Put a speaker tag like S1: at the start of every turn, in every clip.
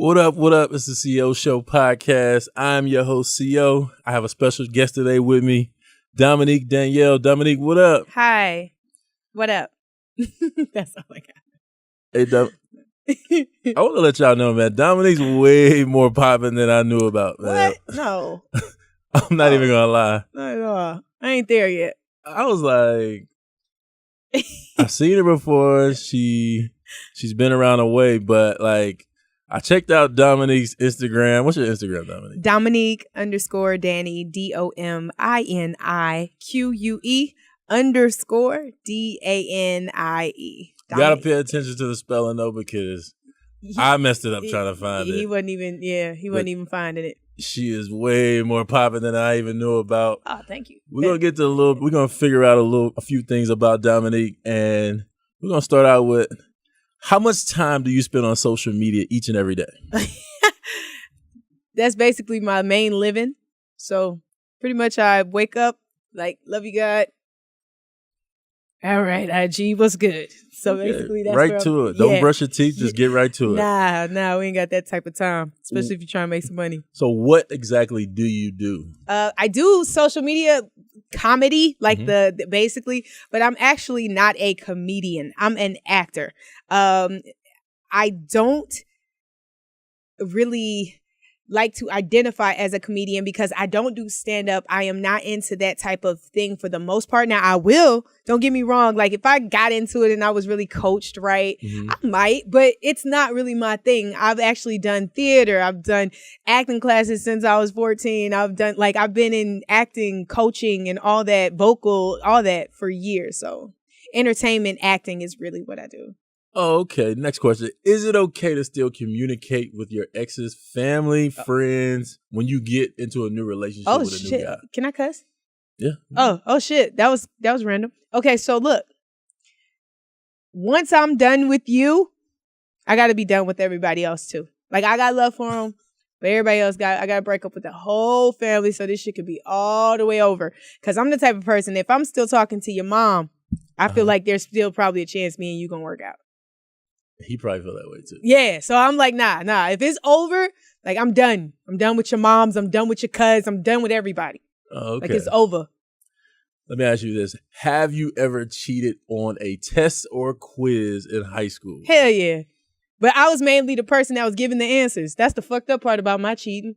S1: What up, what up? It's the CO Show podcast. I'm your host, CO. I have a special guest today with me, Dominique, Danielle. Dominique, what up?
S2: Hi. What up? That's all I got.
S1: Hey, I want to let y'all know, man, Dominique's way more popping than I knew about, man.
S2: What? No.
S1: I'm not even going to lie.
S2: Not at all. I ain't there yet.
S1: I was like, I've seen her before. She's been around a way, but like, I checked out Dominique's Instagram. What's your Instagram, Dominique?
S2: Dominique _ Danny, DOMINIQUE_DANIE.
S1: You got to pay attention to the spelling, though, because I messed it up trying to find it.
S2: He wasn't even finding it.
S1: She is way more popping than I even knew about.
S2: Oh, thank you.
S1: We're gonna figure out a few things about Dominique, and we're gonna start out with, how much time do you spend on social media each and every day?
S2: That's basically my main living. So pretty much I wake up like, love you, God. All right, IG, what's good? So basically that's
S1: right to it. Don't brush your teeth, just get right to it.
S2: Nah, we ain't got that type of time, especially if you're trying to make some money.
S1: So what exactly do you do?
S2: I do social media comedy, like basically, but I'm actually not a comedian. I'm an actor. I don't really like to identify as a comedian because I don't do stand-up. I am not into that type of thing for the most part. Now, I will. Don't get me wrong. Like, if I got into it and I was really coached right, I might, but it's not really my thing. I've actually done theater. I've done acting classes since I was 14. I've been in acting, coaching, and all that, vocal, all that for years. So entertainment, acting is really what I do.
S1: Oh, okay. Next question. Is it okay to still communicate with your ex's family, friends, when you get into a new relationship with a new guy?
S2: Can I cuss?
S1: Yeah.
S2: Oh shit. That was random. Okay, so look. Once I'm done with you, I got to be done with everybody else too. Like, I got love for them, but everybody else I got to break up with the whole family so this shit could be all the way over. Because I'm the type of person, if I'm still talking to your mom, I feel like there's still probably a chance me and you going to work out.
S1: He probably feel that way too.
S2: Yeah, so I'm like, nah. If it's over, like, I'm done. I'm done with your moms. I'm done with your cousins. I'm done with everybody.
S1: Oh, okay.
S2: Like, it's over.
S1: Let me ask you this. Have you ever cheated on a test or quiz in high school?
S2: Hell yeah. But I was mainly the person that was giving the answers. That's the fucked up part about my cheating.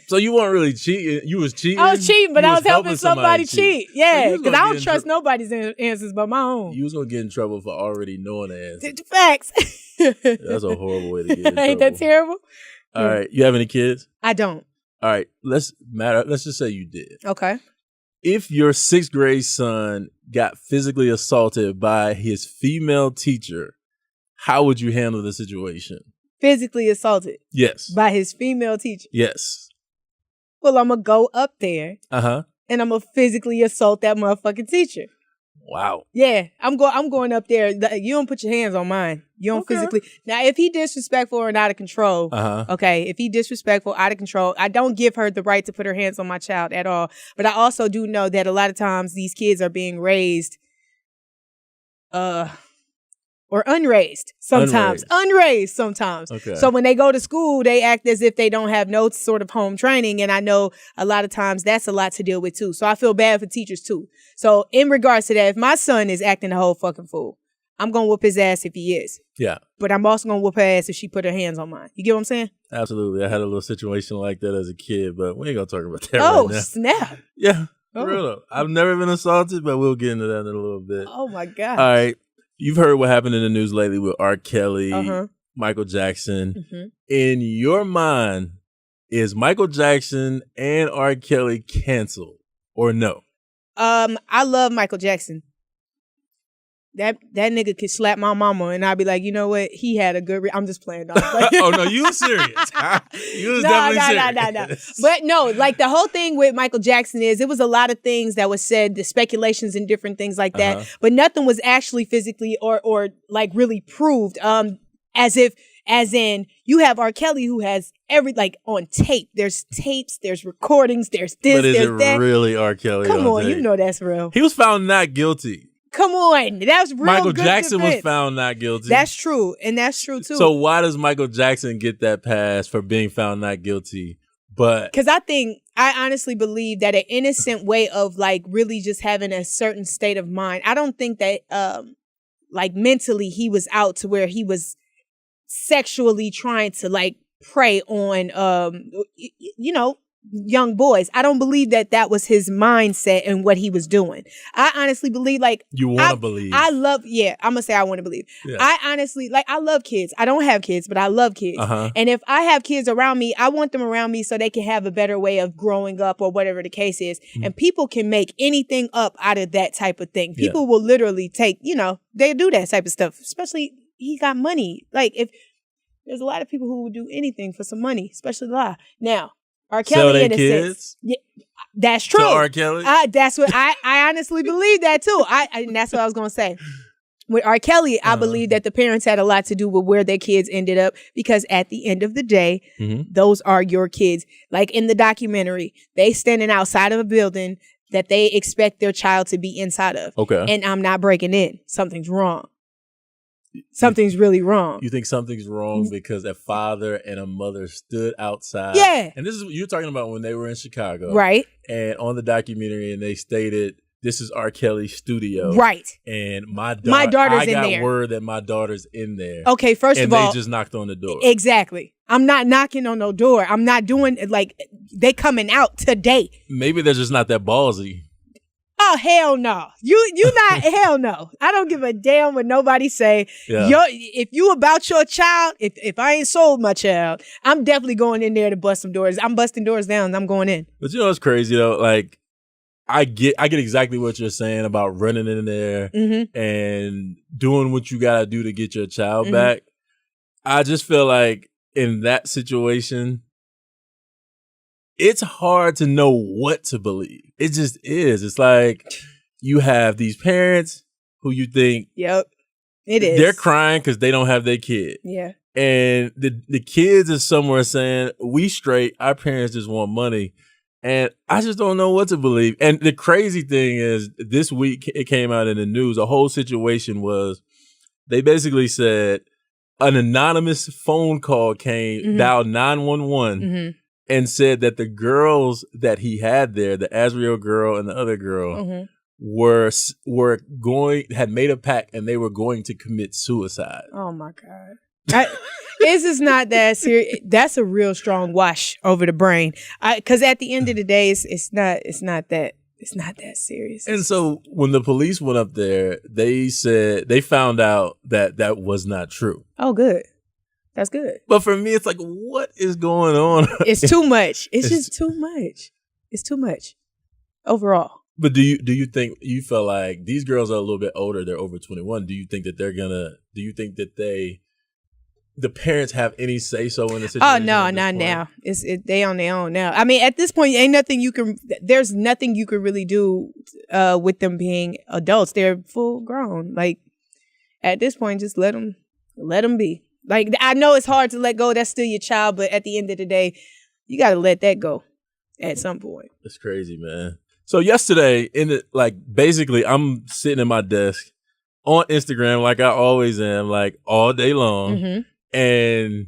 S1: So you weren't really cheating. You was cheating.
S2: I was cheating, but I was helping somebody cheat. Yeah, because I don't trust nobody's answers but my own.
S1: You was gonna get in trouble for already knowing the answer.
S2: Facts.
S1: That's a horrible way to get in trouble.
S2: Ain't that terrible?
S1: All right. You have any kids?
S2: I don't.
S1: All right. Let's just say you did.
S2: Okay.
S1: If your 6th grade son got physically assaulted by his female teacher, how would you handle the situation?
S2: Physically assaulted?
S1: Yes.
S2: By his female teacher?
S1: Yes.
S2: Well, I'm going to go up there.
S1: And
S2: I'm going to physically assault that motherfucking teacher.
S1: Wow.
S2: Yeah, I'm going up there. You don't put your hands on mine. You don't physically. Now, if he disrespectful or out of control, okay, if he disrespectful, out of control, I don't give her the right to put her hands on my child at all. But I also do know that a lot of times these kids are being raised, or unraised sometimes. Unraised sometimes.
S1: Okay.
S2: So when they go to school, they act as if they don't have no sort of home training. And I know a lot of times that's a lot to deal with too. So I feel bad for teachers too. So in regards to that, if my son is acting a whole fucking fool, I'm going to whoop his ass if he is.
S1: Yeah.
S2: But I'm also going to whoop her ass if she put her hands on mine. You get what I'm saying?
S1: Absolutely. I had a little situation like that as a kid, but we ain't going to talk about that right now.
S2: Oh, snap.
S1: Yeah. For real though. I've never been assaulted, but we'll get into that in a little bit.
S2: Oh, my God.
S1: All right. You've heard what happened in the news lately with R. Kelly, Michael Jackson. In your mind, is Michael Jackson and R. Kelly canceled or no?
S2: I love Michael Jackson. That nigga could slap my mama and I'd be like, you know what? He had a good... I'm just playing.
S1: Oh, no, you was serious. You was definitely serious.
S2: No. But no, like the whole thing with Michael Jackson is it was a lot of things that was said, the speculations and different things like that. But nothing was actually physically or like really proved. As in you have R. Kelly who has on tape. There's tapes, there's recordings, there's this,
S1: but is
S2: there's
S1: it
S2: that.
S1: really R. Kelly?
S2: Come on, you know that's real.
S1: He was found not guilty.
S2: Come on. That's real
S1: Michael
S2: good
S1: Jackson
S2: defense.
S1: was found not guilty.
S2: That's true. And that's true, too.
S1: So why does Michael Jackson get that pass for being found not guilty? But
S2: because I honestly believe that an innocent way of like really just having a certain state of mind. I don't think that like mentally he was out to where he was sexually trying to like prey on young boys. I don't believe that was his mindset and what he was doing. I honestly believe like
S1: you want to believe.
S2: I'm gonna say I want to believe. Yeah. I honestly I love kids. I don't have kids, but I love kids. And if I have kids around me, I want them around me so they can have a better way of growing up or whatever the case is. And people can make anything up out of that type of thing. People will literally take, they do that type of stuff, especially he got money. Like if there's a lot of people who would do anything for some money, especially law. Now, R. Kelly in a sense. Yeah, that's true.
S1: So R. Kelly?
S2: That's what I honestly believe that too. And that's what I was going to say. With R. Kelly, I believe that the parents had a lot to do with where their kids ended up because at the end of the day, those are your kids. Like in the documentary, they standing outside of a building that they expect their child to be inside of.
S1: Okay.
S2: And I'm not breaking in. Something's wrong. Something's really wrong.
S1: You think something's wrong because a father and a mother stood outside?
S2: Yeah.
S1: And this is what you're talking about when they were in Chicago.
S2: Right.
S1: And on the documentary, and they stated, this is R. Kelly's studio.
S2: Right.
S1: And my
S2: daughter's in there.
S1: I got word that my daughter's in there.
S2: Okay, first of all.
S1: And they just knocked on the door.
S2: Exactly. I'm not knocking on no door. I'm not doing, like, they coming out today.
S1: Maybe they're just not that ballsy.
S2: Oh, hell no. You not, hell no. I don't give a damn what nobody say.
S1: Yeah.
S2: If you about your child, if I ain't sold my child, I'm definitely going in there to bust some doors. I'm busting doors down and I'm going in.
S1: But you know what's crazy though? Like, I get exactly what you're saying about running in there and doing what you gotta do to get your child back. I just feel like in that situation, it's hard to know what to believe. It just is. It's like you have these parents who you think,
S2: yep, it is.
S1: They're crying because they don't have their kid.
S2: Yeah.
S1: And the kids is somewhere saying, we straight, our parents just want money. And I just don't know what to believe. And the crazy thing is, this week it came out in the news, the whole situation was, they basically said an anonymous phone call came, dialed 911, and said that the girls that he had there, the Azriel girl and the other girl, had made a pact and they were going to commit suicide.
S2: Oh my God. This is not that serious. That's a real strong wash over the brain. Because at the end of the day, it's not that serious.
S1: And so when the police went up there, they said they found out that was not true.
S2: Oh, good. That's good.
S1: But for me, it's like, what is going on?
S2: It's too much. It's just too much. It's too much overall.
S1: But do you think, you feel like these girls are a little bit older, they're over 21. Do you think that the parents have any say so in the situation?
S2: Oh no, not now. They on their own now. I mean, at this point, there's nothing you can really do with them being adults. They're full grown. Like at this point, just let them be. Like, I know it's hard to let go. That's still your child. But at the end of the day, you got to let that go at some point.
S1: It's crazy, man. So yesterday, basically, I'm sitting at my desk on Instagram like I always am, like all day long. And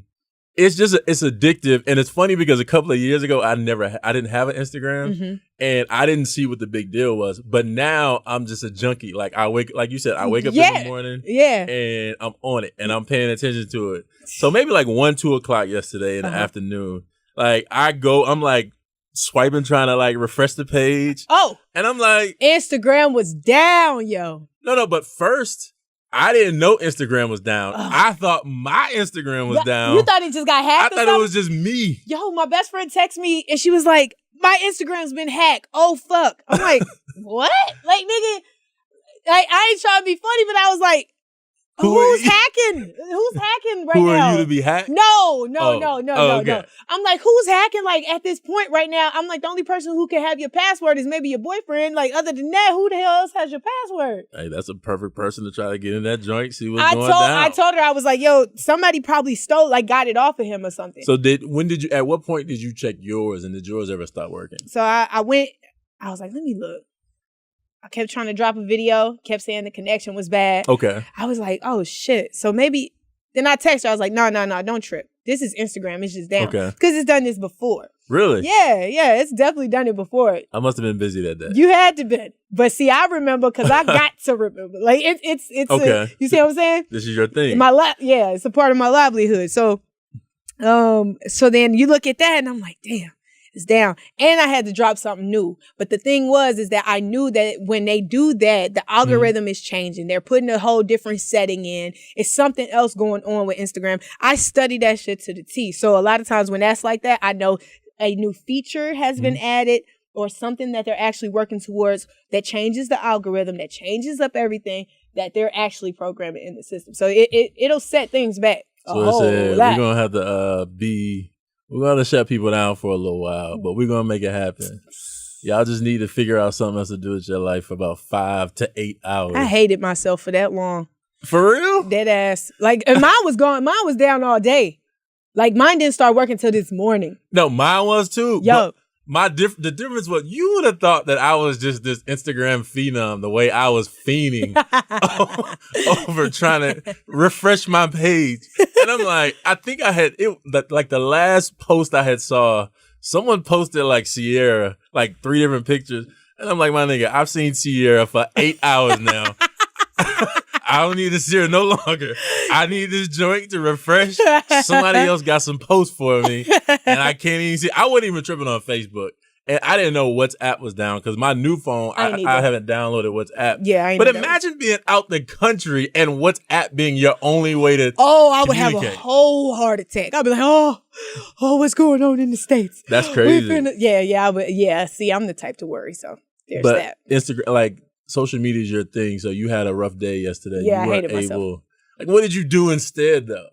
S1: it's addictive. And it's funny because a couple of years ago, I didn't have an Instagram and I didn't see what the big deal was. But now I'm just a junkie. Like like you said, I wake up in the morning and I'm on it and I'm paying attention to it. So maybe like 1-2 o'clock yesterday in the afternoon, like I'm like swiping, trying to like refresh the page.
S2: Oh,
S1: and I'm like,
S2: Instagram was down, yo.
S1: No, but first, I didn't know Instagram was down. I thought my Instagram was down.
S2: You thought it just got hacked?
S1: I thought it was just me.
S2: Yo, my best friend texted me and she was like, my Instagram's been hacked. Oh, fuck. I'm like, what? Like, nigga, I ain't trying to be funny, but I was like, who's hacking? Who's hacking right now?
S1: Who are you to be hacked?
S2: No.
S1: Okay.
S2: I'm like, who's hacking? Like at this point right now, I'm like, the only person who can have your password is maybe your boyfriend. Like other than that, who the hell else has your password?
S1: Hey, that's a perfect person to try to get in that joint, see what's going down.
S2: I told her, I was like, yo, somebody probably got it off of him or something.
S1: So at what point did you check yours and did yours ever stop working?
S2: So I went, I was like, let me look. I kept trying to drop a video, kept saying the connection was bad.
S1: Okay.
S2: I was like, oh shit. So maybe, then I texted her, I was like, no, don't trip. This is Instagram, it's just down.
S1: Okay.
S2: Because it's done this before.
S1: Really?
S2: Yeah, it's definitely done it before.
S1: I must have been busy that day.
S2: You had to be. But see, I remember because I got to remember. Like, it's
S1: okay.
S2: You see what I'm saying?
S1: This is your thing.
S2: Yeah, it's a part of my livelihood. So then you look at that and I'm like, damn. It's down. And I had to drop something new. But the thing is that I knew that when they do that, the algorithm is changing. They're putting a whole different setting in. It's something else going on with Instagram. I study that shit to the T. So a lot of times when that's like that, I know a new feature has been added or something that they're actually working towards that changes the algorithm, that changes up everything that they're actually programming in the system. So it'll set things back.
S1: So we're going to have to we're going to shut people down for a little while, but we're going to make it happen. Y'all just need to figure out something else to do with your life for about 5 to 8 hours.
S2: I hated myself for that long.
S1: For real?
S2: Dead ass. Like, and mine was down all day. Like, mine didn't start working till this morning.
S1: No, mine was too.
S2: Yo.
S1: But the difference was you would have thought that I was just this Instagram phenom the way I was fiending over trying to refresh my page. And I'm like, I think I had like the last post I had saw, someone posted like Sierra, like 3 different pictures. And I'm like, my nigga, I've seen Sierra for 8 hours now. I don't need to see her no longer. I need this joint to refresh. Somebody else got some posts for me, and I can't even see. I wasn't even tripping on Facebook, and I didn't know WhatsApp was down because my new phone, I haven't downloaded WhatsApp.
S2: Yeah, I
S1: but imagine being out the country and WhatsApp being your only way to.
S2: I would have a whole heart attack. I'd be like, oh, what's going on in the States?
S1: That's crazy.
S2: See, I'm the type to worry, so there's
S1: but
S2: that.
S1: Instagram, like. Social media is your thing, so you had a rough day yesterday.
S2: Yeah,
S1: you
S2: I hated myself.
S1: Like, what did you do instead, though?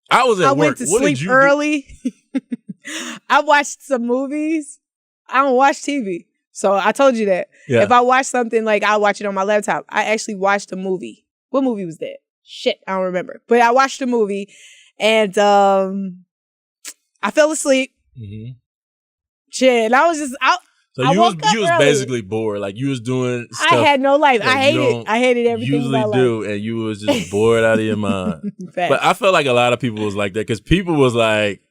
S1: I was at work.
S2: Went to sleep early. I watched some movies. I don't watch TV, so I told you that. Yeah. If I watch something, like I'll watch it on my laptop. I actually watched a movie. What movie was that? Shit, I don't remember. But I watched a movie, and I fell asleep. Mm-hmm. Shit, and I was just out.
S1: So you was basically bored, like you was doing stuff.
S2: I had no life. I hated everything.
S1: Usually do, and you was just bored out of your mind. But I felt like a lot of people was like that because people was like,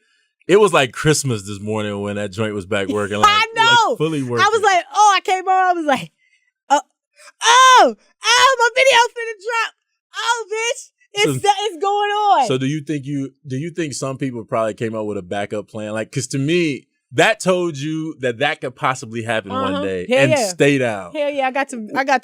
S1: it was like Christmas this morning when that joint was back working. Like,
S2: I know,
S1: like fully working.
S2: I was like, I came on. I was like, my video finna drop. Oh, bitch. It's going on.
S1: So do you think some people probably came up with a backup plan? Like, because to me. That told you that could possibly happen one day stay down.
S2: Hell yeah, I got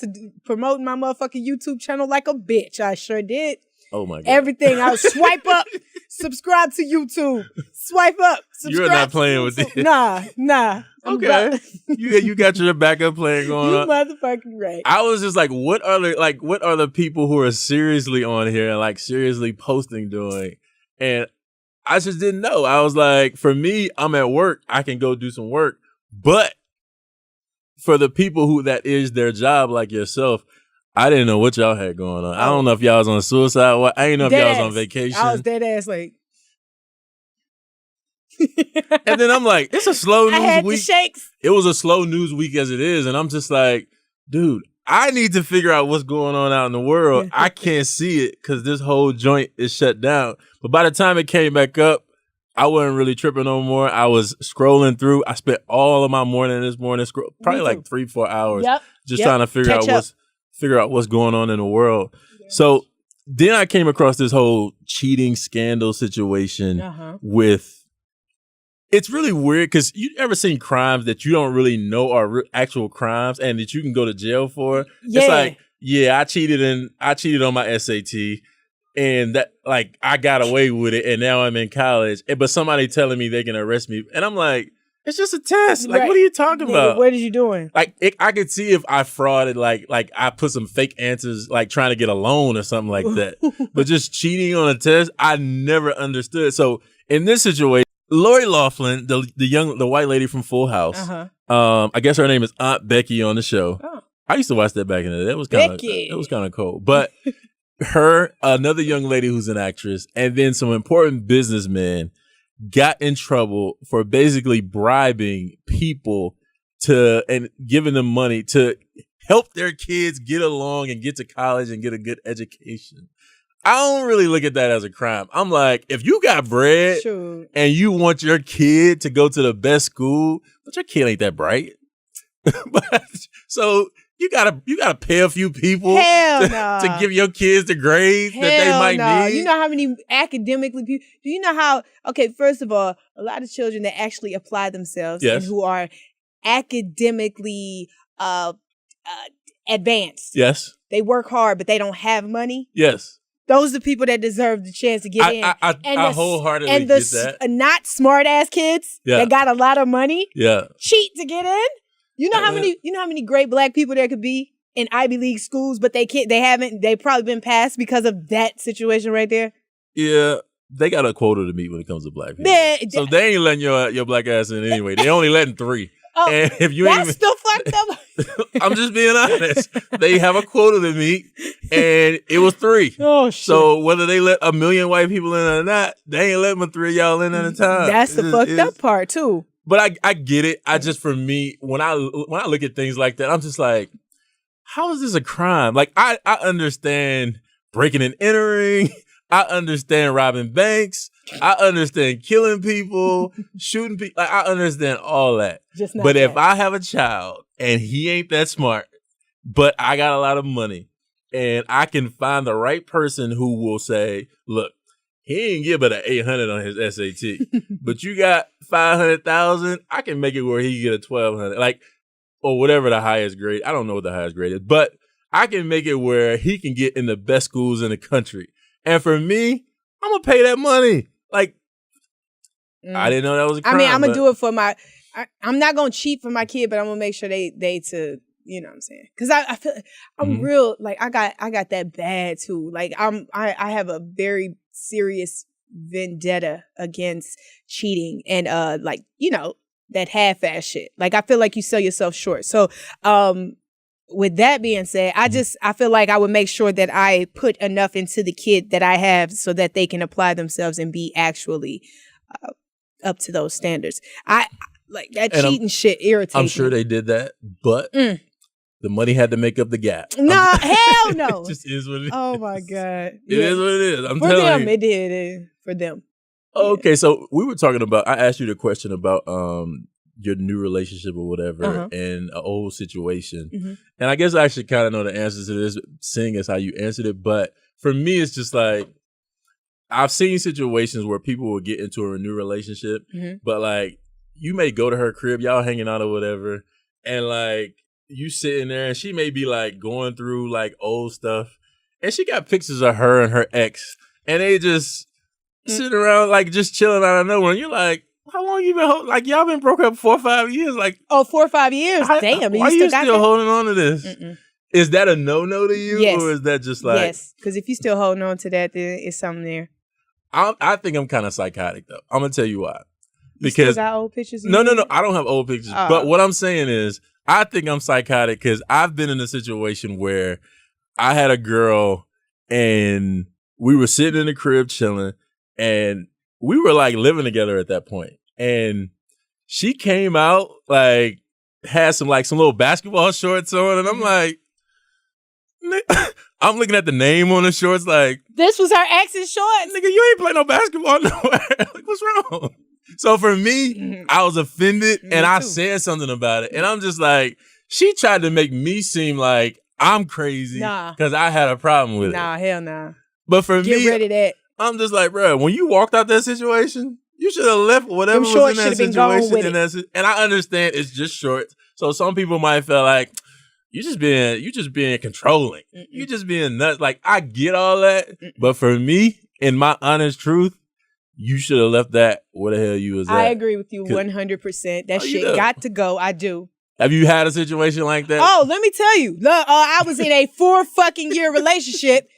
S2: to promote my motherfucking YouTube channel like a bitch. I sure did.
S1: Oh my God.
S2: Everything. I was swipe up, subscribe to YouTube. Swipe up, subscribe.
S1: You're not playing with this.
S2: Nah.
S1: Okay. You got your backup plan going on.
S2: You motherfucking right.
S1: I was just like, what are the people who are seriously on here and like seriously posting doing? And I just didn't know. I was like, for me, I'm at work. I can go do some work. But for the people who that is their job, like yourself, I didn't know what y'all had going on. I don't know if y'all was on suicide. I didn't know if y'all was on vacation.
S2: I was dead ass like.
S1: And then I'm like, it's a slow news
S2: I had
S1: week.
S2: The shakes.
S1: It was a slow news week as it is. And I'm just like, dude, I need to figure out what's going on out in the world. I can't see it because this whole joint is shut down. But by the time it came back up, I wasn't really tripping no more. I was scrolling through. I spent all of my morning this morning, probably like 3-4 hours, just trying to figure out what's going on in the world. Yes. So then I came across this whole cheating scandal situation with. It's really weird because you ever seen crimes that you don't really know are actual crimes and that you can go to jail for? Yeah. It's like, I cheated on my SAT and that like I got away with it and now I'm in college. But somebody telling me they can arrest me. And I'm like, it's just a test. Like, what are you talking about?
S2: What are you doing?
S1: Like, I could see if I frauded, like I put some fake answers, like trying to get a loan or something like that. But just cheating on a test, I never understood. So in this situation, Lori Loughlin, the white lady from Full House. I guess her name is Aunt Becky on the show. Oh. I used to watch that back in the day. It was kind of cool. But her, another young lady who's an actress, and then some important businessmen got in trouble for basically bribing people and giving them money to help their kids get along and get to college and get a good education. I don't really look at that as a crime. I'm like, if you got bread and you want your kid to go to the best school, but your kid ain't that bright. So you gotta pay a few people to give your kids the grades that they might need.
S2: You know how many academically people? Do you know how? Okay, first of all, a lot of children that actually apply themselves and who are academically advanced.
S1: Yes.
S2: They work hard, but they don't have money.
S1: Yes.
S2: Those are the people that deserve the chance to get in.
S1: I wholeheartedly get that.
S2: And not smart ass kids that got a lot of money. Cheat to get in. You know how many great black people there could be in Ivy League schools, but they've probably been passed because of that situation right there.
S1: Yeah. They got a quota to meet when it comes to black people. So they ain't letting your black ass in anyway. They only letting 3.
S2: Oh,
S1: and if you
S2: that's still fucked up.
S1: I'm just being honest. They have a quota to meet, and it was 3.
S2: Oh shit!
S1: So whether they let a million white people in or not, they ain't letting but 3 of y'all in at a time.
S2: That's the fucked up part too.
S1: But I get it. I just, for me, when I look at things like that, I'm just like, how is this a crime? Like I understand breaking and entering. I understand robbing banks. I understand killing people, shooting people. Like, I understand all that. But if I have a child and he ain't that smart, but I got a lot of money and I can find the right person who will say, look, he ain't get but an 800 on his SAT, but you got 500,000. I can make it where he get a 1,200, like, or whatever the highest grade. I don't know what the highest grade is, but I can make it where he can get in the best schools in the country. And for me, I'm gonna pay that money. Like, I didn't know that was a crime.
S2: I mean, I'm gonna do it for I'm not gonna cheat for my kid, but I'm gonna make sure they to, you know what I'm saying? Because I feel I'm real, like I got that bad too. Like I have a very serious vendetta against cheating and like, you know, that half-ass shit. Like I feel like you sell yourself short. So with that being said, I feel like I would make sure that I put enough into the kid that I have so that they can apply themselves and be actually up to those standards. I like that cheating shit irritates me.
S1: I'm sure they did that, but the money had to make up the gap.
S2: No, hell no.
S1: It just is what it is.
S2: Oh my God.
S1: It is what it is. I'm
S2: for
S1: telling
S2: them,
S1: you.
S2: it did. For them.
S1: Okay, so we were talking about, I asked you the question about your new relationship or whatever and an old situation. And I guess I should kind of know the answers to this, seeing as how you answered it. But for me, it's just like, I've seen situations where people will get into a new relationship, but like, you may go to her crib, y'all hanging out or whatever, and like, you sitting there and she may be like going through like old stuff, and she got pictures of her and her ex, and they just sitting around like just chilling out of nowhere, and you're like, how long you been like y'all been broke up 4 or 5 years? Like
S2: 4 or 5 years. Damn,
S1: why you still holding on to this? Is that a no to you?
S2: Yes.
S1: Or is that just like
S2: yes? Because if you still holding on to that, then it's something there.
S1: I think I'm kind of psychotic though. I'm gonna tell you why.
S2: Because you still got old pictures.
S1: No, I don't have old pictures. But what I'm saying is, I think I'm psychotic because I've been in a situation where I had a girl and we were sitting in the crib chilling, and we were like living together at that point. And she came out, like, had some little basketball shorts on, and I'm like, I'm looking at the name on the shorts, like,
S2: this was her ex's shorts.
S1: Nigga, you ain't play no basketball nowhere. Like, what's wrong? So for me, I was offended, and I said something about it. And I'm just like, she tried to make me seem like I'm crazy because I had a problem with it.
S2: Nah, hell nah.
S1: But for me,
S2: get rid of that.
S1: I'm just like, bro, when you walked out that situation, you should have left whatever was in that situation. And I understand it's just shorts. So some people might feel like you just being controlling. You just being nuts. Like, I get all that. But for me, in my honest truth, you should have left that where the hell you was at.
S2: I agree with you 100%. That shit got to go. I do.
S1: Have you had a situation like that?
S2: Oh, let me tell you. Look, I was in a 4 fucking year relationship.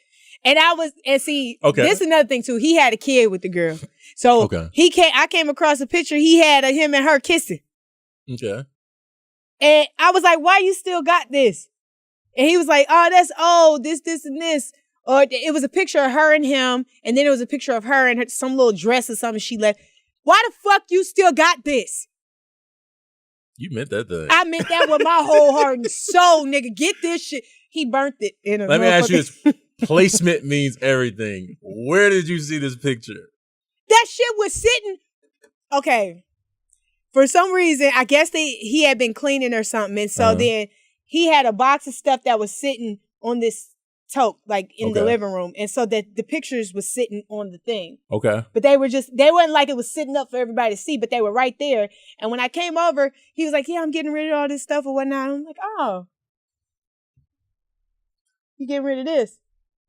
S2: And this is another thing too. He had a kid with the girl. So I came across a picture he had of him and her kissing.
S1: Okay.
S2: And I was like, why you still got this? And he was like, oh, that's old, this, and this. Or it was a picture of her and him, and then it was a picture of her and some little dress or something she left. Why the fuck you still got this?
S1: You meant that thing.
S2: I meant that with my whole heart and soul, nigga. Get this shit. He burnt it in a
S1: Let me ask you this. Placement means everything. Where did you see this picture?
S2: That shit was sitting. Okay. For some reason, I guess he had been cleaning or something. And so then he had a box of stuff that was sitting on this tote, like in the living room. And so that the pictures was sitting on the thing.
S1: Okay.
S2: But they wasn't like it was sitting up for everybody to see, but they were right there. And when I came over, he was like, yeah, I'm getting rid of all this stuff or whatnot. I'm like, oh. You getting rid of this?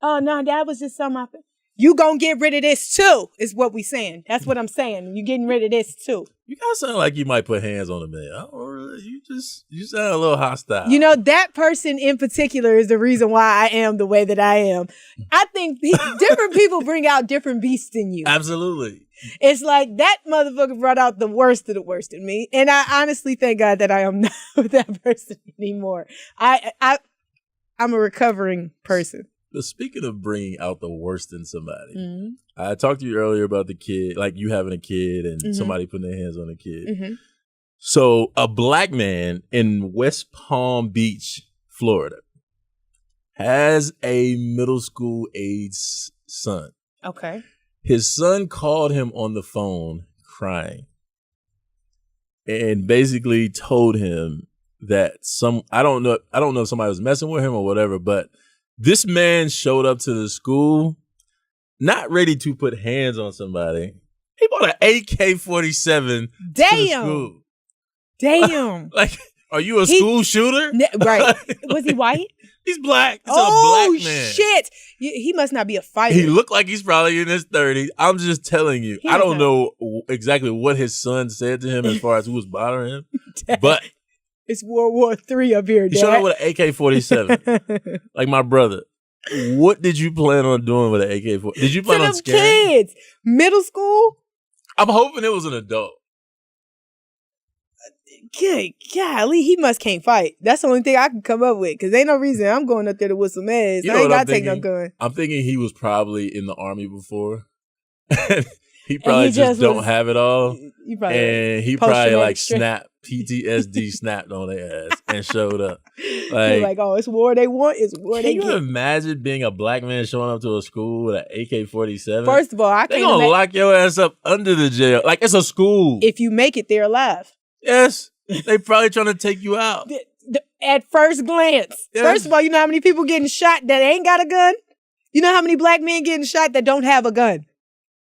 S2: Oh, no, that was just something you gonna get rid of this too, is what we saying. That's what I'm saying. You getting rid of this too.
S1: You guys sound like you might put hands on a man. I don't really, you sound a little hostile.
S2: You know, that person in particular is the reason why I am the way that I am. I think different people bring out different beasts in you.
S1: Absolutely. It's
S2: like that motherfucker brought out the worst of the worst in me. And I honestly thank God that I am not with that person anymore. I'm a recovering person.
S1: But speaking of bringing out the worst in somebody, I talked to you earlier about the kid, like you having a kid and somebody putting their hands on a kid. So a black man in West Palm Beach, Florida, has a middle school age son.
S2: Okay.
S1: His son called him on the phone crying and basically told him that I don't know if somebody was messing with him or whatever, but this man showed up to the school not ready to put hands on somebody. He bought an AK-47 to the school.
S2: Damn.
S1: Like, are you a school shooter?
S2: Right. Was he white?
S1: He's black. It's a black man.
S2: Shit. He must not be a fighter.
S1: He looked like he's probably in his 30s. I'm just telling you. I don't know exactly what his son said to him as far as who was bothering him. But
S2: it's World War III up here, Dad.
S1: He showed up with an AK-47. Like my brother. What did you plan on doing with an AK-47? Did you plan on scaring
S2: kids? Middle school?
S1: I'm hoping it was an adult.
S2: Good golly, he must can't fight. That's the only thing I can come up with. Because ain't no reason I'm going up there to whip some ass. I ain't got to take no gun.
S1: I'm thinking he was probably in the Army before. He probably just don't have it all. He probably like snapped. PTSD snapped on their ass and showed up.
S2: Like, oh, it's war they want, it's war they get.
S1: Can you imagine being a black man showing up to a school with an AK-47?
S2: First of all,
S1: They're going to lock your ass up under the jail. Like, it's a school.
S2: If you make it there alive.
S1: Yes. They probably trying to take you out.
S2: At first glance. Yes. First of all, you know how many people getting shot that ain't got a gun? You know how many black men getting shot that don't have a gun?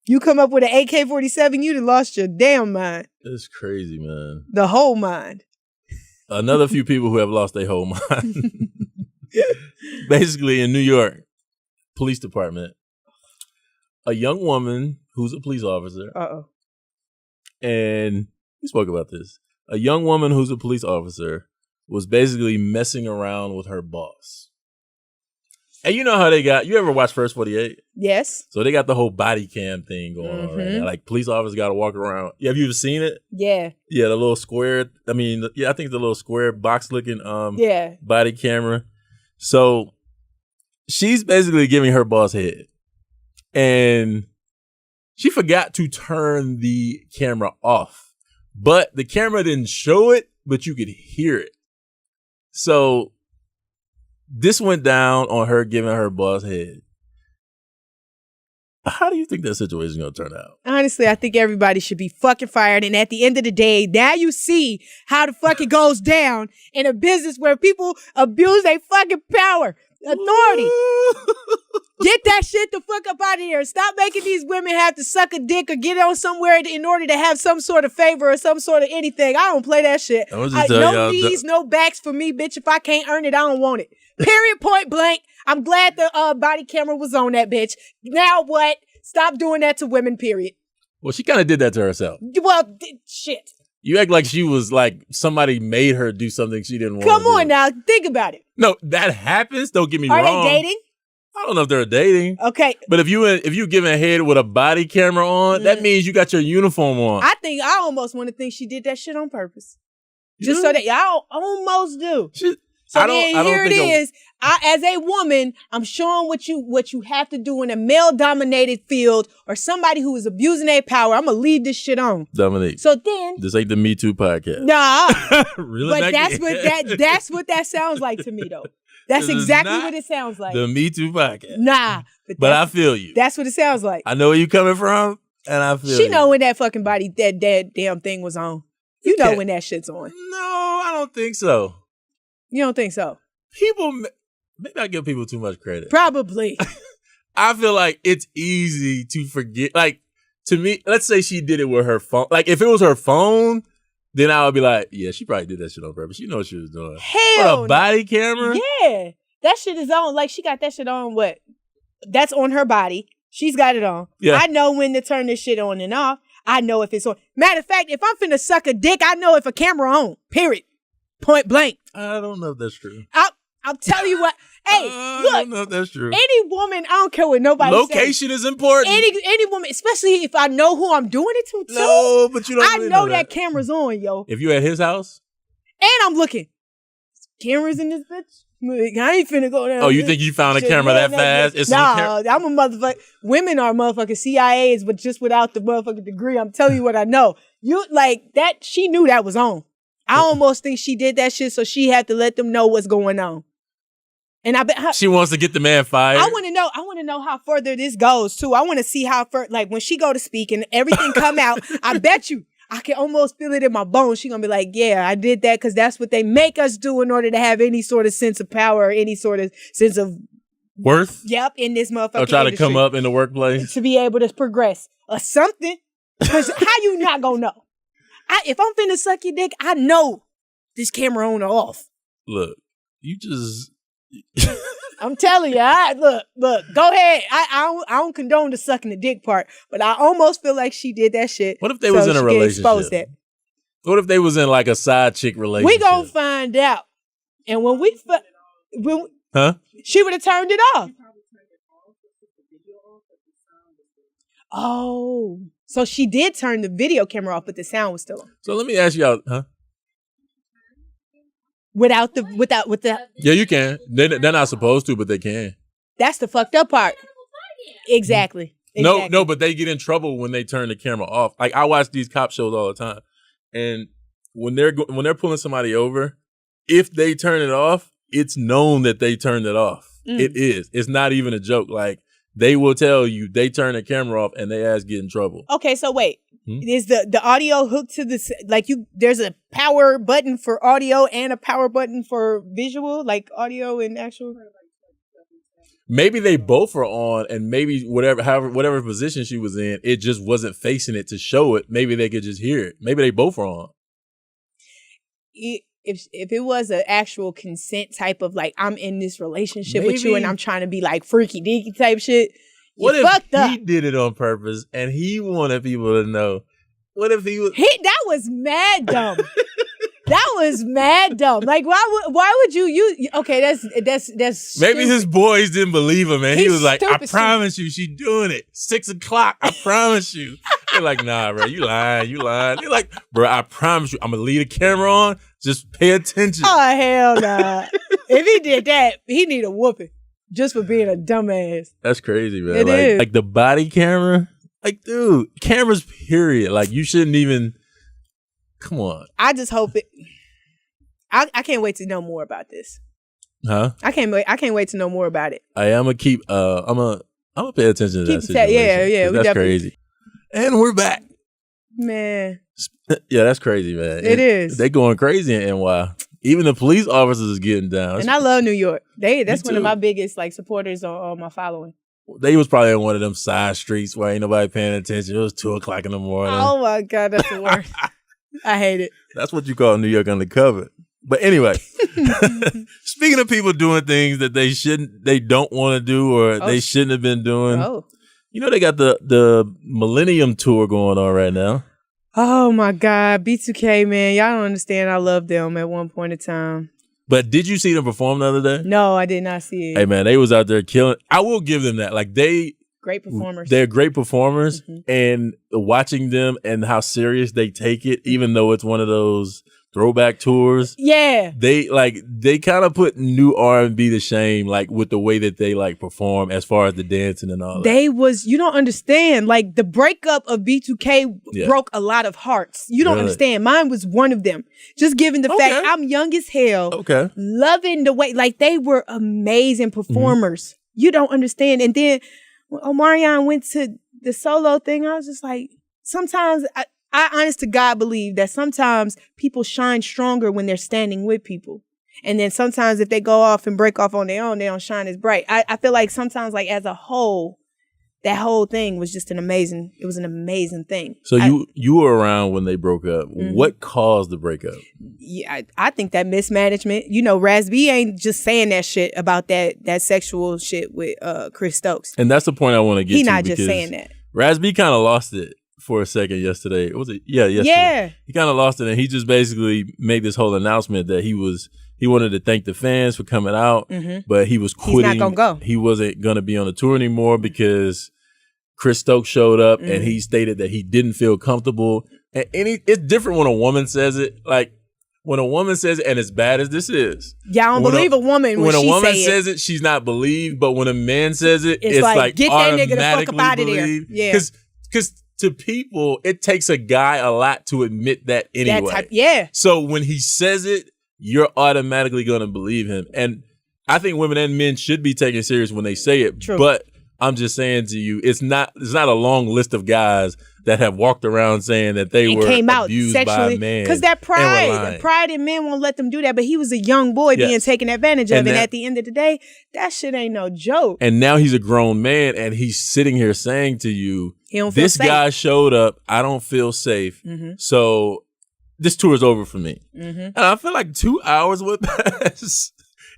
S2: You come up with an AK-47, you'd have lost your damn mind.
S1: It's crazy, man.
S2: The whole mind.
S1: Another few people who have lost their whole mind. Basically, in New York, police department, a young woman who's a police officer. And we spoke about this. A young woman who's a police officer was basically messing around with her boss. And you know how you ever watch First 48?
S2: Yes.
S1: So they got the whole body cam thing going on right now. Like police officers got to walk around. Have you ever seen it?
S2: Yeah.
S1: Yeah, the little square. I think the little square box looking body camera. So she's basically giving her boss head. And she forgot to turn the camera off. But the camera didn't show it, but you could hear it. So this went down on her giving her boss head. How do you think that situation is going to turn out?
S2: Honestly, I think everybody should be fucking fired. And at the end of the day, now you see how the fuck it goes down in a business where people abuse their fucking power, authority. Get that shit the fuck up out of here. Stop making these women have to suck a dick or get on somewhere in order to have some sort of favor or some sort of anything. I don't play that shit. No knees, no backs for me, bitch. If I can't earn it, I don't want it. Period, point blank. I'm glad the body camera was on that bitch. Now what? Stop doing that to women, period.
S1: Well, she kind of did that to herself.
S2: Well, shit.
S1: You act like she was like somebody made her do something she didn't want to do.
S2: Come on now. Think about it.
S1: No, that happens. Don't get me wrong.
S2: Are they dating?
S1: I don't know if they're dating.
S2: Okay.
S1: But if you giving a head with a body camera on, that means you got your uniform on.
S2: I almost want to think she did that shit on purpose. Just so that y'all almost do. So then here it is. As a woman, I'm showing what you have to do in a male-dominated field or somebody who is abusing their power. I'm going to lead this shit on.
S1: Dominique.
S2: So then.
S1: This ain't the Me Too podcast.
S2: Nah.
S1: Really?
S2: But that's what that sounds like to me, though. That's exactly what it sounds like.
S1: The Me Too podcast.
S2: Nah.
S1: But I feel you.
S2: That's what it sounds like.
S1: I know where you coming from, and I feel you.
S2: She know when that fucking body, that damn thing was on. You know when that shit's on.
S1: No, I don't think so.
S2: You don't think so?
S1: Maybe I give people too much credit.
S2: Probably.
S1: I feel like it's easy to forget. Like, to me, let's say she did it with her phone. Like, if it was her phone, then I would be like, yeah, she probably did that shit on purpose. She knows what she was doing.
S2: Hell
S1: But a body camera?
S2: Yeah. That shit is on. Like, she got that shit on what? That's on her body. She's got it on.
S1: Yeah.
S2: I know when to turn this shit on and off. I know if it's on. Matter of fact, if I'm finna suck a dick, I know if a camera on. Period. Point blank.
S1: I don't know if that's true.
S2: I'll tell you what. Hey, look. I don't
S1: know if that's true.
S2: Any woman, I don't care what nobody says.
S1: Location is important.
S2: Any woman, especially if I know who I'm doing it to, too.
S1: No, but you don't really
S2: know that camera's on, yo.
S1: If you at his house?
S2: And I'm looking. Cameras in this bitch? I ain't finna go down.
S1: Oh, you think you found a camera that fast?
S2: Nah, I'm a motherfucker. Women are motherfucking CIAs, but just without the motherfucking degree. I'm telling you what I know. You like that? She knew that was on. I almost think she did that shit so she had to let them know what's going on. And I bet
S1: she wants to get the man fired.
S2: I want to know how further this goes too. I want to see how far, like when she go to speak and everything come out. I bet you. I can almost feel it in my bones. She's going to be like, yeah, I did that because that's what they make us do in order to have any sort of sense of power or any sort of sense of
S1: worth.
S2: Yep, in this motherfucking
S1: I'll try
S2: industry,
S1: to come up in the workplace.
S2: to be able to progress or something. Because how you not going to know? If I'm finna suck your dick, I know this camera on or off.
S1: Look, you just...
S2: I'm telling you, look, go ahead. I don't condone the sucking the dick part, but I almost feel like she did that shit.
S1: What if they was in a relationship? What if they was in like a side chick relationship?
S2: We gonna find out. And when she would have turned it off. Oh, so she did turn the video camera off, but the sound was still on.
S1: So let me ask you out,
S2: Without the
S1: yeah, you can. They're not supposed to, but they can.
S2: That's the fucked up part. Exactly.
S1: No, but they get in trouble when they turn the camera off. Like I watch these cop shows all the time, and when they're pulling somebody over, if they turn it off, it's known that they turned it off. It is. It's not even a joke. Like they will tell you they turn the camera off and they ass get in trouble.
S2: Okay, so wait. Is the audio hooked to this? Like there's a power button for audio and a power button for visual, like audio and actual.
S1: Maybe they both are on, and maybe whatever position she was in, it just wasn't facing it to show it. Maybe they could just hear it. Maybe they both are on.
S2: If it was an actual consent type of like I'm in this relationship with you and I'm trying to be like freaky deaky type shit.
S1: What if he did it on purpose and he wanted people to know? What if he was?
S2: That was mad dumb. That was mad dumb. Like, why would you? Okay, that's.
S1: Maybe his boys didn't believe him, and he was like, "I promise you, she's doing it. 6 o'clock. I promise you." They're like, "Nah, bro, you lying. They're like, "Bro, I promise you, I'm gonna leave the camera on. Just pay attention."
S2: Oh hell nah! If he did that, he need a whooping. Just for being a dumbass.
S1: That's crazy, man.
S2: It is.
S1: Like the body camera. Like, dude, cameras, period. Like, you shouldn't even. Come on.
S2: I just hope it. I can't wait to know more about this.
S1: Huh?
S2: I can't wait to know more about it.
S1: I'm gonna keep. I'm gonna pay attention to that situation.
S2: Yeah.
S1: That's crazy. And we're back,
S2: man.
S1: Yeah, that's crazy, man.
S2: It is.
S1: They going crazy in NY. Even the police officers is getting down.
S2: And I love New York. That's one of my biggest like supporters on my following.
S1: They was probably on one of them side streets where ain't nobody paying attention. It was 2:00 in the morning.
S2: Oh my God, that's the worst. I hate it.
S1: That's what you call New York undercover. But anyway, speaking of people doing things that they don't want to do or they shouldn't have been doing.
S2: Oh.
S1: You know, they got the Millennium Tour going on right now.
S2: Oh my God, B2K, man. Y'all don't understand. I loved them at one point in time.
S1: But did you see them perform the other day?
S2: No, I did not see it.
S1: Hey man, they was out there killing. I will give them that. Like
S2: great performers.
S1: They're great performers, and watching them and how serious they take it, even though it's one of those throwback tours.
S2: Yeah.
S1: They kind of put new R&B to shame, like with the way that they like perform as far as the dancing and all that.
S2: You don't understand. Like the breakup of B2K broke a lot of hearts. You don't understand. Mine was one of them. Just given the fact I'm young as hell.
S1: Okay.
S2: Loving the way, like they were amazing performers. You don't understand. And then when Omarion went to the solo thing, I was just like, sometimes I honest to God believe that sometimes people shine stronger when they're standing with people. And then sometimes if they go off and break off on their own, they don't shine as bright. I feel like sometimes like as a whole, that whole thing was just an amazing thing.
S1: So you were around when they broke up. Mm-hmm. What caused the breakup?
S2: Yeah, I think that mismanagement. You know, Raz B ain't just saying that shit about that sexual shit with Chris Stokes.
S1: And that's the point I want to get to.
S2: He not just saying that.
S1: Raz B kind of lost it for a second yesterday. Was it? Yeah, yesterday.
S2: Yeah.
S1: He kind of lost it, and he just basically made this whole announcement that he wanted to thank the fans for coming out, but he was quitting.
S2: He's not gonna go.
S1: He wasn't gonna be on the tour anymore because Chris Stokes showed up and he stated that he didn't feel comfortable. And it's different when a woman says it. Like when a woman says it, and as bad as this is,
S2: y'all don't believe a woman when
S1: a
S2: she
S1: woman
S2: says
S1: it, she's not believed. But when a man says it, it's like
S2: get that nigga the fuck up out of there. Yeah,
S1: because to people, it takes a guy a lot to admit that anyway. So when he says it, you're automatically going to believe him. And I think women and men should be taken serious when they say it.
S2: True.
S1: But I'm just saying to you, it's not a long list of guys that have walked around saying that they were abused by a man.
S2: Because that pride in men won't let them do that. But he was a young boy being taken advantage of. And at the end of the day, that shit ain't no joke.
S1: And now he's a grown man and he's sitting here saying to you,
S2: this
S1: guy showed up, I don't feel safe. So this tour is over for me. And I feel like 2 hours went past.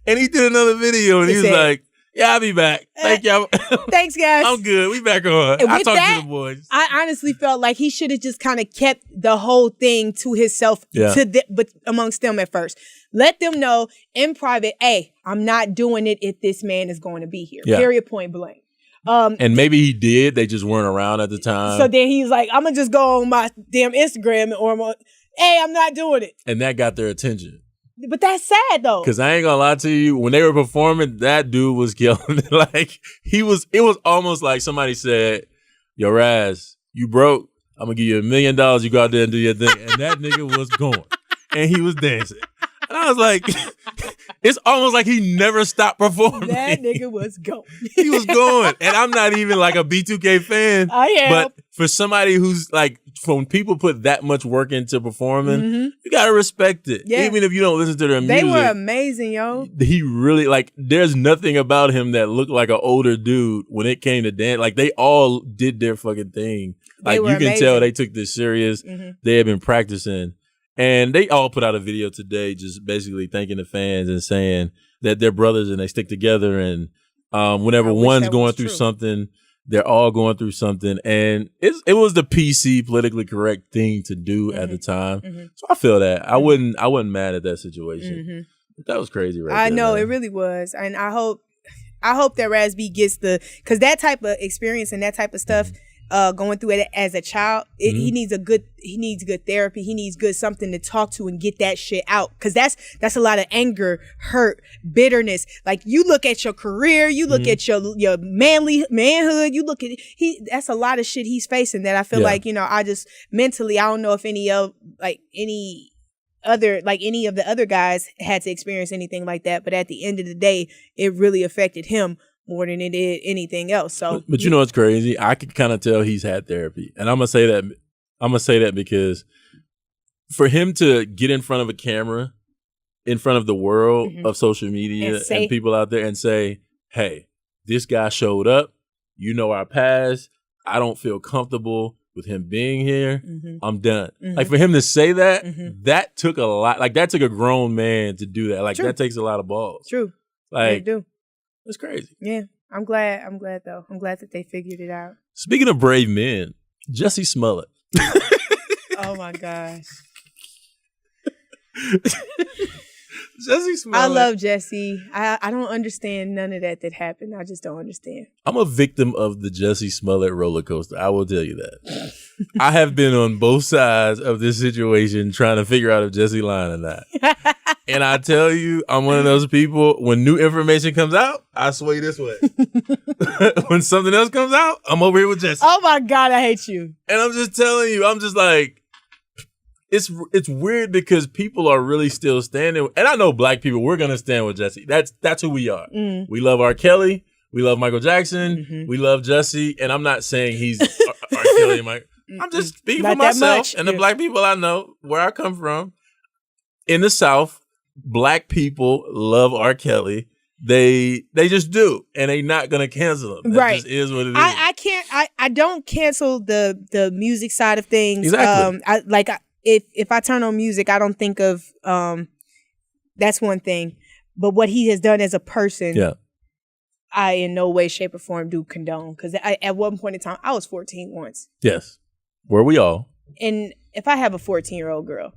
S1: And he did another video and he was like, yeah, I'll be back. Thank y'all.
S2: Thanks, guys.
S1: I'm good. We back on. I talked to the boys.
S2: I honestly felt like he should have just kind of kept the whole thing to himself, but amongst them at first. Let them know in private, hey, I'm not doing it if this man is going to be here. Yeah. Period, point blank.
S1: And maybe he did. They just weren't around at the time.
S2: So then he's like, I'm going to just go on my damn Instagram hey, I'm not doing it.
S1: And that got their attention.
S2: But that's sad though.
S1: Because I ain't gonna lie to you, when they were performing, that dude was killing it. Like it was almost like somebody said, yo, Raz, you broke. I'm gonna give you $1 million. You go out there and do your thing. And that nigga was going. And he was dancing. And I was like, it's almost like he never stopped performing.
S2: That nigga was going.
S1: He was going. And I'm not even like a B2K fan.
S2: I am.
S1: But for somebody who's like, when people put that much work into performing, you gotta respect it. Yeah. Even if you don't listen to their music.
S2: They were amazing, yo.
S1: He really, like, there's nothing about him that looked like an older dude when it came to dance. Like, they all did their fucking thing. Like, you can tell they took this serious. They had been practicing. And they all put out a video today just basically thanking the fans and saying that they're brothers and they stick together. And whenever one's going through something, they're all going through something. And it was the PC, politically correct thing to do at the time. So I feel that. I wasn't mad at that situation. That was crazy, right?
S2: I know, it really was. And I hope that Raz B gets because that type of experience and that type of stuff, going through it as a child, he needs good therapy. He needs good something to talk to and get that shit out. Cause that's a lot of anger, hurt, bitterness. Like you look at your career, you look at your manhood, you look at that's a lot of shit he's facing that I feel like, I just mentally, I don't know if any of the other guys had to experience anything like that. But at the end of the day, it really affected him more than it did anything else. So,
S1: but you know what's crazy? I could kind of tell he's had therapy, and I'm gonna say that because for him to get in front of a camera, in front of the world of social media and people out there, and say, "Hey, this guy showed up. You know our past. I don't feel comfortable with him being here. I'm done." Like for him to say that, that took a lot. Like that took a grown man to do that. Like that takes a lot of balls.
S2: True.
S1: Like
S2: they do.
S1: It's crazy.
S2: Yeah. I'm glad though. I'm glad that they figured it out.
S1: Speaking of brave men, Jussie Smollett.
S2: Oh my gosh.
S1: Jussie Smollett.
S2: I love Jussie. I don't understand none of that happened. I just don't understand.
S1: I'm a victim of the Jussie Smollett roller coaster. I will tell you that. I have been on both sides of this situation trying to figure out if Jussie lying or not. And I tell you, I'm one of those people, when new information comes out, I sway this way. When something else comes out, I'm over here with Jussie.
S2: Oh my God, I hate you.
S1: And I'm just telling you, I'm just like, it's weird because people are really still standing. And I know black people, we're going to stand with Jussie. That's who we are. Mm. We love R. Kelly. We love Michael Jackson. Mm-hmm. We love Jussie. And I'm not saying he's R. Kelly and Michael. I'm just speaking for myself and the black people I know, where I come from. In the South, black people love R. Kelly. They just do, and they not gonna cancel him. That just is what it is.
S2: I don't cancel the music side of things.
S1: Exactly.
S2: If I turn on music, I don't think of that's one thing. But what he has done as a person, I in no way, shape, or form do condone. Because at one point in time, I was 14 once.
S1: Yes, were we all?
S2: And if I have a 14-year-old girl,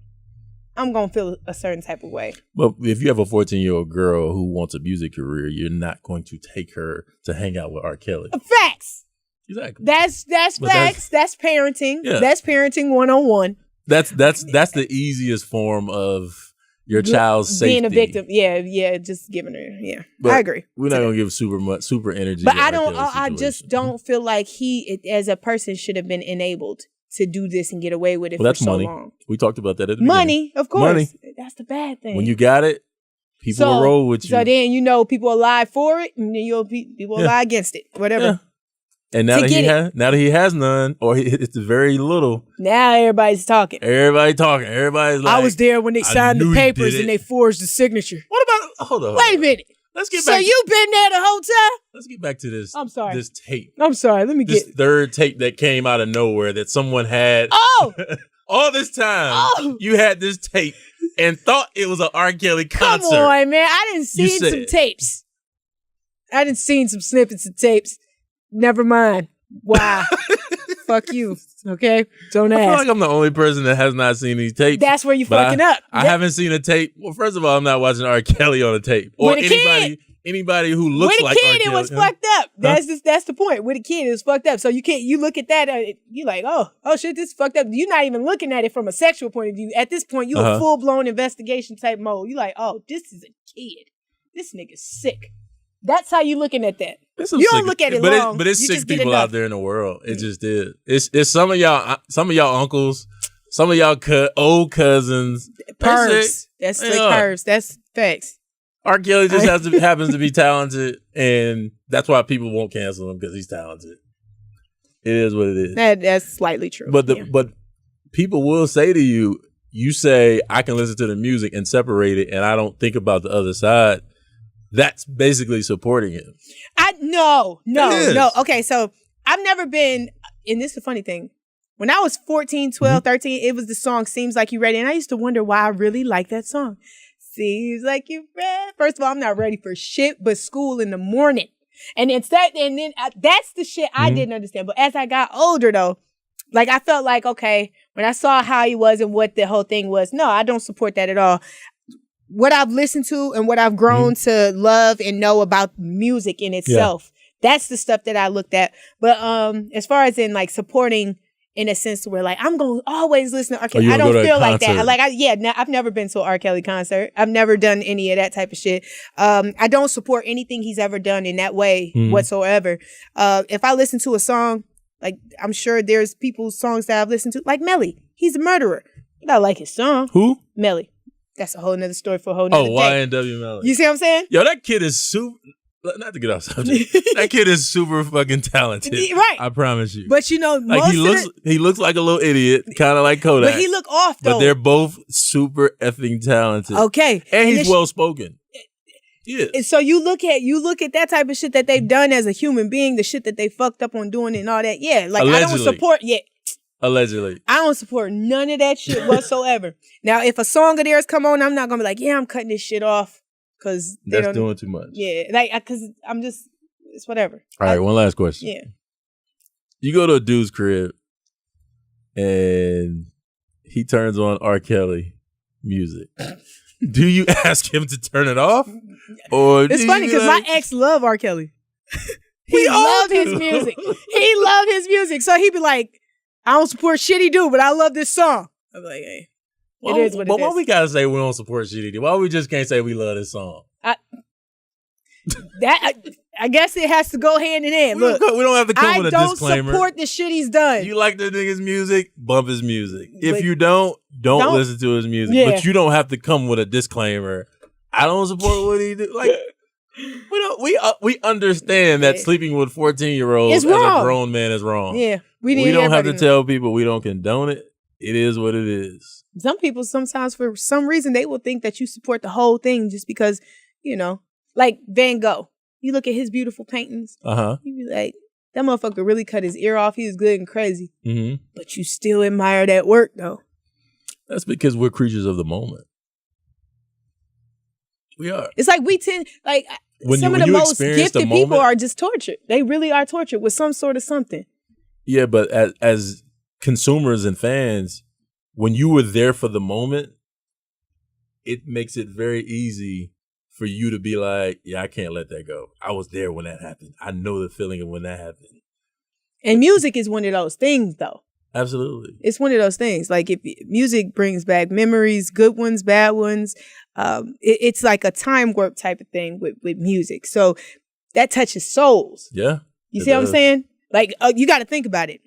S2: I'm going to feel a certain type of way.
S1: But if you have a 14-year-old girl who wants a music career, you're not going to take her to hang out with R. Kelly.
S2: Facts.
S1: Exactly.
S2: That's facts. That's parenting. Yeah. That's parenting 101.
S1: That's the easiest form of your child's safety.
S2: Being a victim. Yeah, just giving her. But I agree.
S1: We're not going to give super energy.
S2: But I just don't feel like he, as a person, should have been enabled to do this and get away with it for so long. We
S1: talked about that at the
S2: beginning. Of course. Money. That's the bad thing.
S1: When you got it, people will roll with you.
S2: So then, people will lie for it, and then people will lie against it. Whatever. Yeah.
S1: And now that he has none, or it's very little.
S2: Now everybody's talking.
S1: Everybody's like,
S2: I was there when they signed the papers and they forged the signature.
S1: What about, hold on.
S2: Wait a minute.
S1: Let's get back.
S2: So you've been there the whole time?
S1: Let's get back to this.
S2: I'm sorry.
S1: This tape.
S2: I'm sorry. This
S1: third tape that came out of nowhere that someone had.
S2: Oh!
S1: All this time, you had this tape and thought it was an R. Kelly concert.
S2: Come on, man. I didn't see some tapes. I didn't see some snippets of tapes. Never mind. Wow. Fuck you. Okay? Don't ask.
S1: I feel like I'm the only person that has not seen these tapes.
S2: That's where you fucking up.
S1: I haven't seen a tape. Well, first of all, I'm not watching R. Kelly on a tape. Or anybody who looks like R. Kelly.
S2: With a kid, it was fucked up. That's the point. With a kid, it was fucked up. So you look at that, you like, oh shit, this is fucked up. You're not even looking at it from a sexual point of view. At this point, you're a full-blown investigation type mode. You're like, oh, this is a kid. This nigga's sick. That's how you looking at that. You don't look at it long.
S1: But it's sick people out there in the world. It just is. It's some of y'all uncles, some of y'all old cousins.
S2: Pervs. That's like pervs. That's facts.
S1: R. Kelly just happens to be talented, and that's why people won't cancel him, because he's talented. It is what it is.
S2: That's slightly true.
S1: But people will say to you, you say, I can listen to the music and separate it, and I don't think about the other side. That's basically supporting him.
S2: No. Okay, so I've never been, and this is the funny thing. When I was 14, 12, 13, it was the song Seems Like You Ready. And I used to wonder why I really like that song. Seems like you ready. First of all, I'm not ready for shit but school in the morning. And then that's the shit I didn't understand. But as I got older, though, like I felt like, okay, when I saw how he was and what the whole thing was, no, I don't support that at all. What I've listened to and what I've grown to love and know about music in itself, that's the stuff that I looked at. But as far as in like supporting in a sense where like I'm going to always listen to R. Kelly. I don't feel like that. Like I've never been to an R. Kelly concert. I've never done any of that type of shit. I don't support anything he's ever done in that way whatsoever. If I listen to a song, like I'm sure there's people's songs that I've listened to, like Melly. He's a murderer. But I like his song.
S1: Who?
S2: Melly. That's a whole nother story for a whole nother day.
S1: YNW Melly.
S2: You see what I'm saying?
S1: Yo, that kid is super, not to get off subject, that kid is super fucking talented.
S2: Right.
S1: I promise you.
S2: But you know,
S1: like he looks like a little idiot, kind of like Kodak.
S2: But he look off though.
S1: But they're both super effing talented.
S2: Okay.
S1: And he's well spoken. Yeah.
S2: And so you look at that type of shit that they've done as a human being, the shit that they fucked up on doing and all that. Yeah. Like allegedly. I don't support
S1: Allegedly.
S2: I don't support none of that shit whatsoever. Now, if a song of theirs come on, I'm not going to be like, yeah, I'm cutting this shit off. Because
S1: that's doing too much.
S2: Yeah. Like, because I'm just, it's whatever.
S1: All right. One last question.
S2: Yeah.
S1: You go to a dude's crib and he turns on R. Kelly music. Do you ask him to turn it off? Or
S2: it's funny because my ex loved R. Kelly. He loved his music. He loved his music. So he'd be like, I don't support shit he do, but I love this song. I'm like, hey, it is what it is.
S1: But why we gotta say we don't support shit he do? Why we just can't say we love this song?
S2: I guess it has to go hand in hand. Look,
S1: we don't have to come with a disclaimer.
S2: I don't support the shit he's done.
S1: You like the nigga's music, bump his music. If you don't listen to his music.
S2: Yeah.
S1: But you don't have to come with a disclaimer. I don't support what he do. Like we understand that sleeping with 14-year-olds as a grown man is wrong.
S2: Yeah,
S1: we don't have to tell people we don't condone it. It is what it is.
S2: Some people sometimes, for some reason, they will think that you support the whole thing just because, like Van Gogh. You look at his beautiful paintings. You be like, that motherfucker really cut his ear off. He was good and crazy. Mm-hmm. But you still admire that work, though.
S1: That's because we're creatures of the moment. We are.
S2: It's like we tend, like, some of the most gifted people are just tortured. They really are tortured with some sort of something.
S1: Yeah, but as consumers and fans, when you were there for the moment, it makes it very easy for you to be like, yeah, I can't let that go. I was there when that happened. I know the feeling of when that happened.
S2: And music is one of those things, though.
S1: Absolutely.
S2: It's one of those things. Like, if music brings back memories, good ones, bad ones, it's like a time warp type of thing with music. So that touches souls.
S1: Yeah.
S2: You see what I'm saying? Like, you got to think about it.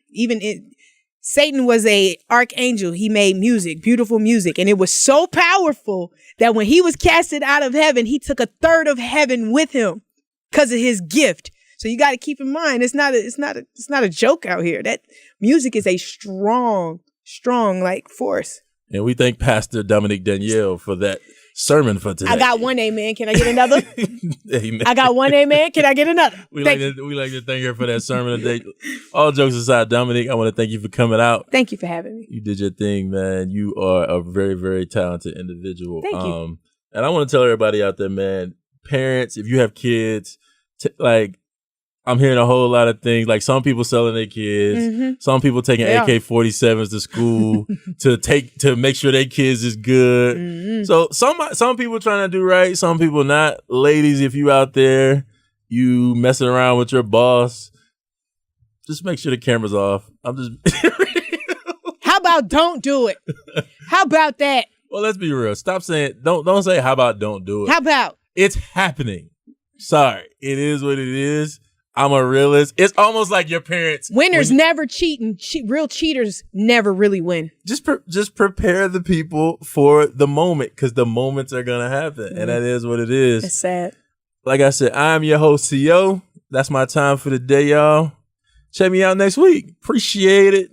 S2: Satan was a archangel. He made music, beautiful music. And it was so powerful that when he was casted out of heaven, he took a third of heaven with him because of his gift. So you got to keep in mind, it's not a joke out here. That music is a strong like force. And
S1: we thank Pastor Dominique Danielle for that sermon for today.
S2: I got one amen. Can I get another?
S1: Amen.
S2: I got one amen. Can I get another?
S1: We like to thank her for that sermon today. All jokes aside, Dominique, I want to thank you for coming out.
S2: Thank you for having me.
S1: You did your thing, man. You are a very, very talented individual.
S2: Thank you.
S1: And I want to tell everybody out there, man, parents, if you have kids, I'm hearing a whole lot of things, like some people selling their kids, some people taking AK-47s to school to make sure their kids is good. So some people trying to do right, some people not. Ladies, if you out there, you messing around with your boss, just make sure the camera's off. I'm just
S2: How about don't do it? How about that?
S1: Well, let's be real. Stop saying don't say how about don't do it.
S2: How about?
S1: It's happening. Sorry. It is what it is. I'm a realist. It's almost like your parents.
S2: Winners never cheat, and real cheaters never really win.
S1: Just prepare the people for the moment, because the moments are going to happen. And that is what it is.
S2: It's sad.
S1: Like I said, I'm your host, CO. That's my time for the day, y'all. Check me out next week. Appreciate it.